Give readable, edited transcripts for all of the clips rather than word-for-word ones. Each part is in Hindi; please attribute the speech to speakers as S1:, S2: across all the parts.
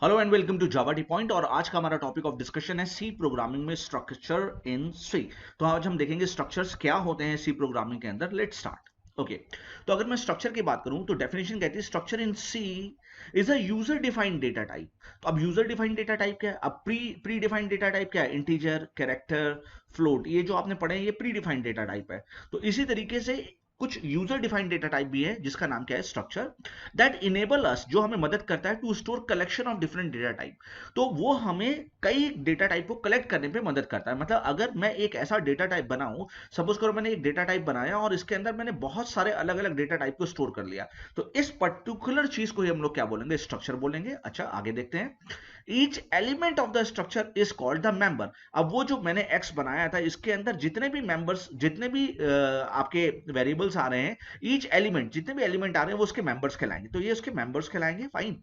S1: Hello and welcome to Java T point. और आज का हमारा टॉपिक ऑफ डिस्कशन है सी प्रोग्रामिंग में स्ट्रक्चर इन सी। तो आज हम देखेंगे स्ट्रक्चर्स क्या होते हैं सी प्रोग्रामिंग के अंदर। Let's start. ओके, तो अगर मैं स्ट्रक्चर की बात करूं तो डेफिनेशन कहती है structure in C is a user defined data type. तो अब यूजर डिफाइंड डेटा टाइप क्या है? अब प्री डिफाइंड डेटा टाइप क्या है? Integer, character, float. ये जो आपने पढ़े हैं ये प्री डिफाइंड डेटा टाइप है। तो इसी तरीके से कुछ यूजर डिफाइंड डेटा टाइप भी है जिसका नाम क्या है? स्ट्रक्चर। दैट इनेबल अस, जो हमें मदद करता है to store collection of different data type. तो वो हमें कई डेटा टाइप को कलेक्ट करने पे मदद करता है। मतलब अगर मैं एक ऐसा डेटा टाइप बनाऊं, सपोज करो मैंने एक डेटा टाइप बनाया और इसके अंदर मैंने बहुत सारे अलग अलग डेटा टाइप को स्टोर कर लिया, तो इस पर्टिकुलर चीज को ही हम लोग क्या बोलेंगे? स्ट्रक्चर बोलेंगे। अच्छा, आगे देखते हैं। Each element of the structure is called the member. अब वो जो मैंने एक्स बनाया था इसके अंदर जितने भी मेंबर्स, जितने भी आपके वेरिएबल्स आ रहे हैं, ईच एलिमेंट, जितने भी एलिमेंट आ रहे हैं वो उसके मेंबर्स कहलाएंगे। तो ये उसके मेंबर्स कहलाएंगे। Fine.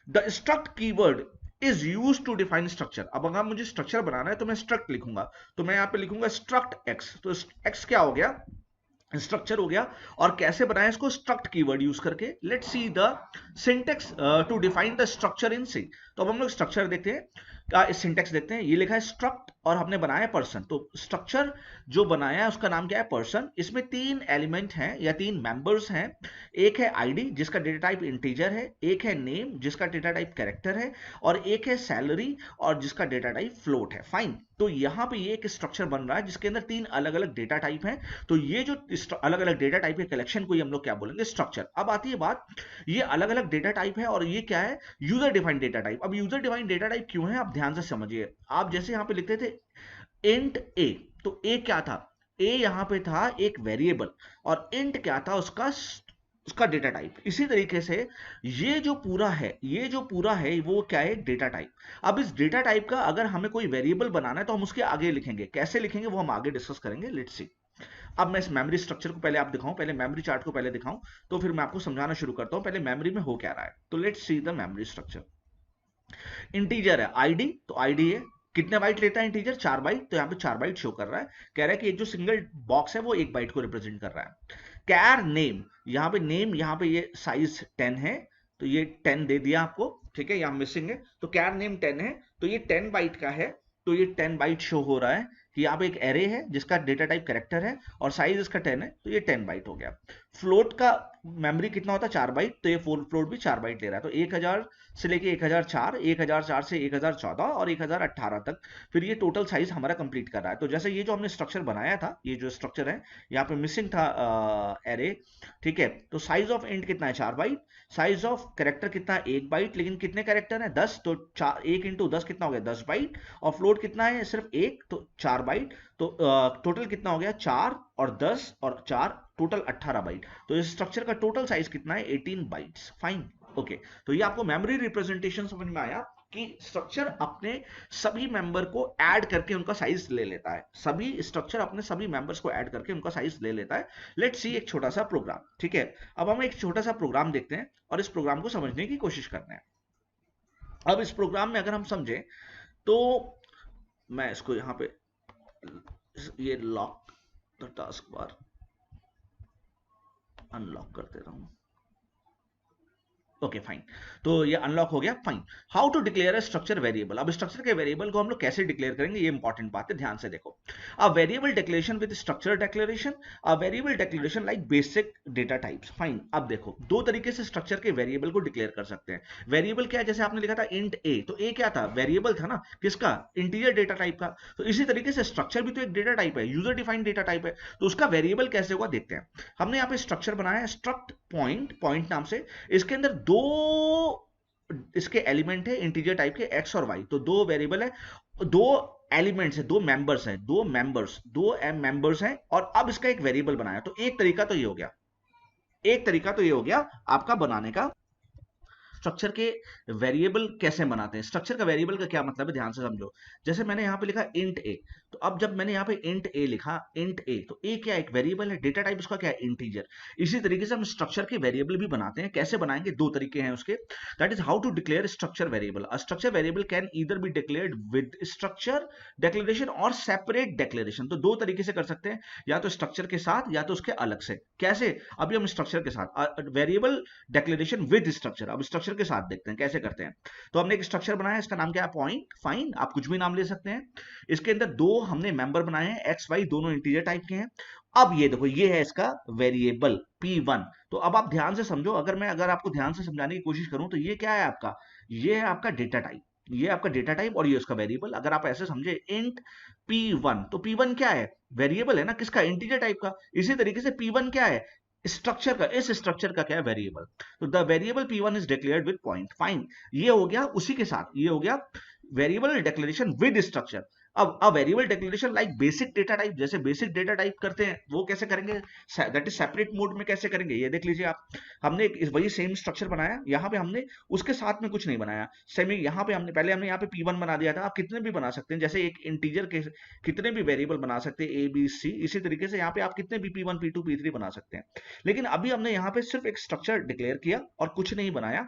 S1: The struct keyword is use to define structure. अब अगर मुझे स्ट्रक्चर बनाना है तो मैं स्ट्रक्ट लिखूंगा। तो मैं यहां पे लिखूंगा स्ट्रक्ट एक्स। तो एक्स क्या हो गया? स्ट्रक्चर हो गया। और कैसे बनाया इसको? स्ट्रक्ट कीवर्ड यूज करके। Let's see the syntax to define the structure in C. तो अब हम लोग स्ट्रक्चर देखते हैं, सिंटेक्स देखते हैं। ये लिखा है स्ट्रक्ट और हमने बनाया पर्सन। तो स्ट्रक्चर जो बनाया है उसका नाम क्या है? पर्सन। इसमें तीन एलिमेंट हैं या तीन मेंबर्स हैं। एक है आईडी जिसका डेटा टाइप इंटीजर है, एक है नेम जिसका डेटा टाइप कैरेक्टर है, और एक है सैलरी और जिसका डेटा टाइप फ्लोट है। फाइन। तो यहां पे ये एक स्ट्रक्चर बन रहा है जिसके अंदर तीन अलग अलग डेटा टाइप हैं। तो ये जो अलग अलग डेटा टाइप के कलेक्शन को ही हम लोग क्या बोलेंगे? स्ट्रक्चर। अब आती है बात, ये अलग अलग डेटा टाइप है और ये क्या है? User defined data type. अब यूजर डिफाइंड डेटा टाइप क्यों है? आप ध्यान से समझिए। आप जैसे यहां पे लिखते थे इंट ए, तो ए क्या था? ए यहां पे था एक वेरिएबल, और इंट क्या था? उसका डेटा टाइप। इसी तरीके से ये जो पूरा है वो क्या है? Data type. अब इस डेटा टाइप का अगर हमें कोई वेरिएबल बनाना है तो हम उसके आगे लिखेंगे। कैसे लिखेंगे वो हम आगे डिस्कस करेंगे। Let's see. अब मैं इस मेमोरी स्ट्रक्चर को पहले आप दिखाऊं, पहले मेमोरी चार्ट को पहले दिखाऊं, तो फिर मैं आपको समझाना शुरू करता हूं पहले मेमोरी में हो क्या रहा है। तो let's see the memory structure. Integer है आईडी, तो आईडी है। कितने बाइट लेता है इंटीजर? 4 बाइट। तो यहाँ पे 4 बाइट शो कर रहा है। कह रहा है कि एक जो सिंगल बॉक्स है वो 1 बाइट को रिप्रेजेंट कर रहा है। कैर नेम, यहाँ पे नेम, यहाँ पे ये साइज 10 है, तो ये 10 दे दिया आपको। ठीक है, यहाँ मिसिंग है। तो कैर नेम 10 है, तो ये 10 बाइट का है। तो ये 10 बाइट शो हो रहा है कि यहाँ पे एक एरे है जिसका डेटा टाइप कैरेक्टर है और साइज इसका 10 है, तो ये 10 बाइट हो गया। फ्लोट का मेमोरी कितना होता है? 4 बाइट। तो ये फ्लोट भी 4 बाइट ले रहा है। तो 1000 से लेके 1004, 1004 से 1014 और 1018 तक, फिर ये टोटल साइज हमारा कंप्लीट कर रहा है। तो जैसे ये जो हमने स्ट्रक्चर बनाया था, ये जो स्ट्रक्चर है, यहाँ पे मिसिंग था एरे। ठीक है, तो साइज ऑफ इंट कितना है? 4 बाइट। साइज ऑफ कैरेक्टर कितना है? 1 बाइट। लेकिन कितने कैरेक्टर है? 10। तो 1 इंटू 10 कितना हो गया? 10 बाइट। और फ्लोट कितना है? सिर्फ 1, तो 4 बाइट। तो टोटल कितना हो गया? 4 और 10 और 4, टोटल 18 बाइट। तो इस स्ट्रक्चर का टोटल साइज कितना है? 18 बाइट्स। फाइन। ओके, तो ये आपको मेमोरी रिप्रेजेंटेशन समझ में आया कि स्ट्रक्चर अपने सभी मेंबर को ऐड करके उनका साइज ले लेता है। सभी स्ट्रक्चर अपने सभी मेंबर्स को ऐड करके उनका साइज ले लेता है। लेट्स सी एक छोटा सा प्रोग्राम। ठीक है, अब हम एक छोटा सा प्रोग्राम देखते हैं और इस प्रोग्राम को समझने की कोशिश करते हैं। अब इस प्रोग्राम में अगर हम समझें तो मैं इसको यहां पे ये lock the task bar unlock कर देता हूं। Okay fine. तो ये अनलॉक हो गया। Fine. How to declare a structure variable. अब स्ट्रक्चर के वेरिएबल को हम लोग कैसे डिक्लेयर करेंगे, ये इंपॉर्टेंट बात है, ध्यान से देखो। अ variable declaration with structure declaration, a variable declaration like basic data types. Fine. अब देखो, दो तरीके से स्ट्रक्चर के वेरिएबल को डिक्लेयर कर सकते हैं। वेरिएबल क्या है? जैसे आपने लिखा था इंट ए, तो ए क्या था? वेरिएबल था ना, किसका? इंटीजर डेटा टाइप का। तो इसी तरीके से स्ट्रक्चर भी तो एक डेटा टाइप है, यूजर डिफाइंड डेटा टाइप है। तो उसका वेरिएबल कैसे होगा देखते हैं। हमने यहाँ पे स्ट्रक्चर बनाया है स्ट्रक्ट पॉइंट, पॉइंट नाम से। इसके अंदर दो इसके एलिमेंट है इंटीजर टाइप के, एक्स और वाई। तो दो वेरिएबल है, दो एलिमेंट्स है, दो मेंबर्स हैं, दो मेंबर्स हैं। और अब इसका एक वेरिएबल बनाया। तो एक तरीका तो ये हो गया, एक तरीका तो ये हो गया आपका बनाने का। स्ट्रक्चर के वेरिएबल कैसे बनाते हैं? स्ट्रक्चर का वेरिएबल का क्या मतलब है, ध्यान से समझो। जैसे मैंने यहां पे लिखा इंट ए, तो अब जब मैंने यहां पे इंट ए लिखा, इंट ए, तो ए क्या? एक वेरिएबल है, डेटा टाइप उसका क्या है? इंटीजर। इसी तरीके से हम स्ट्रक्चर के वेरिएबल भी बनाते हैं। कैसे बनाएंगे? दो तरीके हैं उसके। That is how to declare structure variable. A structure variable can either be declared with structure declaration और सेपरेट डिक्लेरेशन। तो दो तरीके से कर सकते हैं, या तो स्ट्रक्चर के साथ या तो उसके अलग से। कैसे? अभी हम स्ट्रक्चर के साथ वेरिएबल डिक्लेरेशन विद स्ट्रक्चर। अब स्ट्रक्चर स्ट्रक्चर के साथ देखते हैं कैसे करते हैं। तो हमने एक स्ट्रक्चर बनाया, इसका नाम क्या है, पॉइंट फाइन, आप कुछ भी नाम ले सकते हैं। इसके अंदर दो हमने मेंबर बनाए हैं, एक्स वाई दोनों इंटीजर टाइप के हैं। अब ये देखो, ये है इसका वेरिएबल P1। तो अब आप ध्यान से समझो, अगर आपको ध्यान से समझाने की कोशिश करूं तो ये क्या है आपका, ये है आपका डेटा टाइप, ये आपका डेटा टाइप और ये उसका वेरिएबल। अगर आप ऐसे समझे इंट P1, तो P1 क्या है, वेरिएबल है ना, किसका, इंटीजर टाइप का। इसी तरीके से P1 क्या है, स्ट्रक्चर का, इस स्ट्रक्चर का क्या है, वेरिएबल। तो the variable P1 is declared with point fine. ये हो गया उसी के साथ, ये हो गया वेरिएबल डिक्लेरेशन विद स्ट्रक्चर। अब a variable declaration like basic data type, जैसे बेसिक डेटा टाइप करते हैं वो कैसे करेंगे, दैट इज सेपरेट मोड में कैसे करेंगे, ये देख लीजिए आप। हमने वही सेम स्ट्रक्चर बनाया, यहाँ पे हमने उसके साथ में कुछ नहीं बनाया। सेम यहाँ पे हमने पहले हमने यहाँ पे P1 बना दिया था। आप कितने भी बना सकते हैं, जैसे एक इंटीजर के कितने भी वेरिएबल बना सकते हैं, ABC। इसी तरीके से यहाँ पे आप कितने भी P1 P2 P3 बना सकते हैं। लेकिन अभी हमने यहाँ पे सिर्फ एक स्ट्रक्चर डिक्लेयर किया और कुछ नहीं बनाया।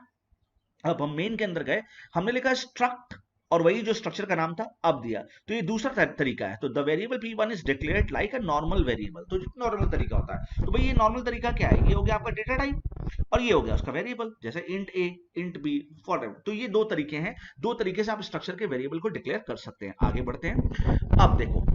S1: अब हम मेन के अंदर गए, हमने लिखा स्ट्रक्ट और वही जो स्ट्रक्चर का नाम था अब दिया। तो ये दूसरा तरीका है। तो the variable P1 is declared like a normal variable. तो नॉर्मल तरीका होता है, तो भाई ये नॉर्मल तरीका क्या है, ये हो गया आपका डेटा टाइप और ये हो गया उसका वेरिएबल, जैसे int A int B forever. तो ये दो तरीके हैं, दो तरीके से आप स्ट्रक्चर के वेरिएबल को डिक्लेयर कर सकते हैं। आगे बढ़ते हैं। अब देखो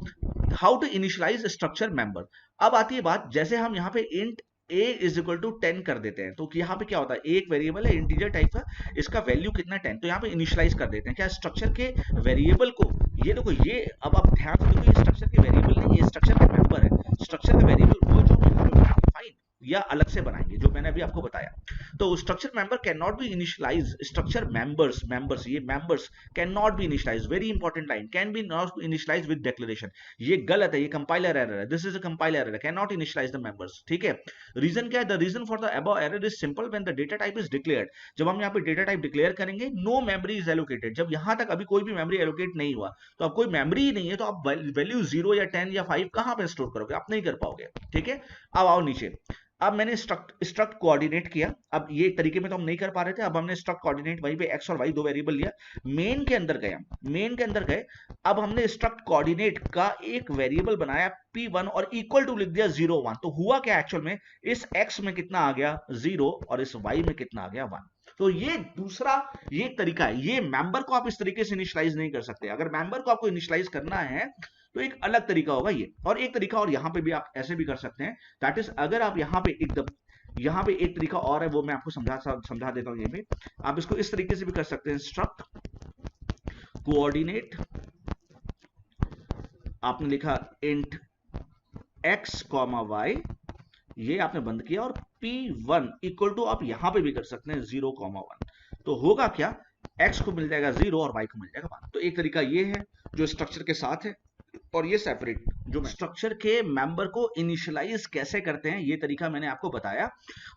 S1: how to initialize structure member. अब आती है बात, जैसे हम यहाँ पे int a is equal to 10 कर देते हैं, तो यहाँ पे क्या होता है, एक वेरिएबल है इंटीजर टाइप का, इसका वैल्यू कितना 10, तो यहाँ पे इनिशियलाइज कर देते हैं क्या, स्ट्रक्चर के वेरिएबल को। ये देखो, ये अब आप ध्यान से देखो, ये स्ट्रक्चर के वेरिएबल नहीं, ये स्ट्रक्चर का मेंबर है। स्ट्रक्चर का वेरिएबल वो जो हम यहाँ पे बनाएंगे फाइन, या अलग से बनाएंगे जो मैंने अभी आपको बताया। तो structure member can not be initialize, structure members ये members can not be initialize, very important line, can be not initialize with declaration. ये गलत है, ये कंपाइलर एरर है, this is a compiler error, can not initialize the members. ठीक है, रीजन क्या है, the reason for the above error is simple, when the data type is declared. जब हम यहाँ पे डेटा टाइप डिक्लेयर करेंगे, नो मेमोरी इज एलोकेटेड, जब यहाँ तक अभी कोई भी मेमोरी एलोकेट नहीं हुआ, तो अब कोई मेमोरी ही नहीं है, तो आप वैल्यू 0 या 10 या 5 कहां पे स्टोर करोगे, आप नहीं कर पाओगे। ठीक है, अब आओ नीचे। अब मैंने स्ट्रक्ट कोऑर्डिनेट किया, अब ये तरीके में तो हम नहीं कर पा रहे थे, अब हमने स्ट्रक्ट कोऑर्डिनेट वहीं पे एक्स और वाई दो वेरिएबल लिया, मेन के अंदर गए, मेन के अंदर गए। अब हमने स्ट्रक्ट कोऑर्डिनेट का एक वेरिएबल बनाया P1 और इक्वल टू लिख दिया 0 1। तो हुआ क्या एक्चुअल में, इस x में कितना आ गया 0 और इस y में कितना आ गया 1। तो ये दूसरा ये तरीका है, ये मेंबर को आप इस तरीके से इनिशियलाइज नहीं कर सकते। अगर मेंबर को आपको इनिशियलाइज करना है तो एक अलग तरीका होगा ये, और एक तरीका और यहां पे भी आप ऐसे भी कर सकते हैं, दैट इज अगर आप यहां पे एकदम, यहां पे एक तरीका और है वो मैं आपको समझा देता हूं। ये भी आप इसको इस तरीके से भी कर सकते हैं, स्ट्रक्ट कोऑर्डिनेट, आपने लिखा इंट x, y, ये आपने बंद किया, और P1 इक्वल टू आप यहां पे भी कर सकते हैं 0, 1। तो होगा क्या, x को मिल जाएगा 0 और y को मिल जाएगा 1। तो एक तरीका ये है जो स्ट्रक्चर के साथ है, और ये सेपरेट जो स्ट्रक्चर के मेंबर को इनिशियलाइज कैसे करते हैं ये तरीका मैंने आपको बताया।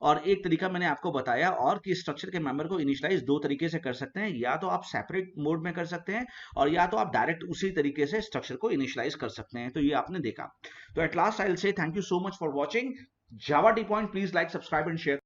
S1: और एक तरीका मैंने आपको बताया और कि स्ट्रक्चर के मेंबर को इनिशियलाइज दो तरीके से कर सकते हैं, या तो आप सेपरेट मोड में कर सकते हैं और या तो आप डायरेक्ट उसी तरीके से स्ट्रक्चर को इनिशियलाइज कर सकते हैं। तो ये आपने देखा। तो at last I will say thank you so much for watching Java D point. Please like, subscribe and share.